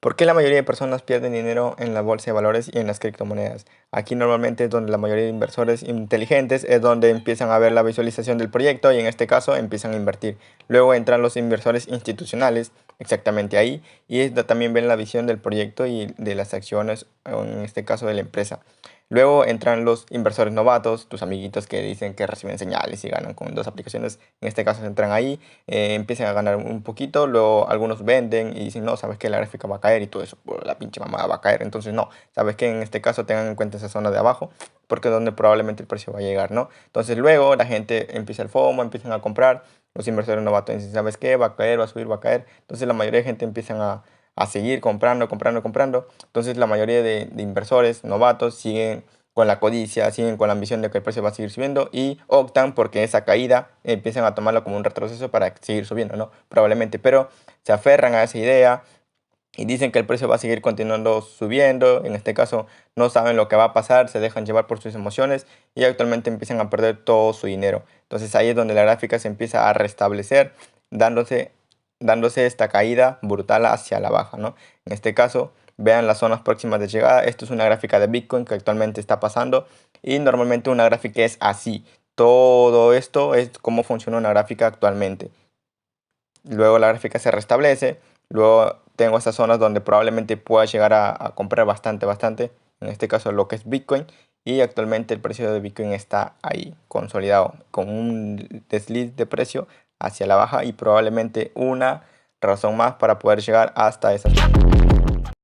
¿Por qué la mayoría de personas pierden dinero en la bolsa de valores y en las criptomonedas? Aquí normalmente es donde la mayoría de inversores inteligentes es donde empiezan a ver la visualización del proyecto y en este caso empiezan a invertir. Luego entran los inversores institucionales exactamente ahí y también ven la visión del proyecto y de las acciones, o en este caso de la empresa. Luego entran los inversores novatos, tus amiguitos que dicen que reciben señales y ganan con dos aplicaciones. En este caso entran ahí, empiezan a ganar un poquito, luego algunos venden y dicen, no, sabes que la gráfica va a caer y todo eso, pues, la pinche mamada va a caer. Entonces, no, sabes que en este caso tengan en cuenta esa zona de abajo, porque es donde probablemente el precio va a llegar, ¿no? Entonces, luego la gente empieza el FOMO, empiezan a comprar, los inversores novatos dicen, ¿sabes qué? Va a caer, va a subir, va a caer. Entonces, la mayoría de gente empiezan a seguir comprando, comprando, comprando. Entonces, la mayoría de inversores novatos siguen con la codicia, siguen con la ambición de que el precio va a seguir subiendo y optan porque esa caída empiezan a tomarlo como un retroceso para seguir subiendo, ¿no? Probablemente, pero se aferran a esa idea y dicen que el precio va a seguir continuando subiendo. En este caso, no saben lo que va a pasar, se dejan llevar por sus emociones y actualmente empiezan a perder todo su dinero. Entonces ahí es donde la gráfica se empieza a restablecer, dándose, dándose esta caída brutal hacia la baja, ¿no? En este caso, vean las zonas próximas de llegada. Esto es una gráfica de Bitcoin que actualmente está pasando y normalmente una gráfica es así. Todo esto es cómo funciona una gráfica actualmente. Luego la gráfica se restablece. Luego tengo estas zonas donde probablemente pueda llegar a comprar bastante, bastante. En este caso lo que es Bitcoin. Y actualmente el precio de Bitcoin está ahí, consolidado, con un desliz de precio hacia la baja y probablemente una razón más para poder llegar hasta esa zona.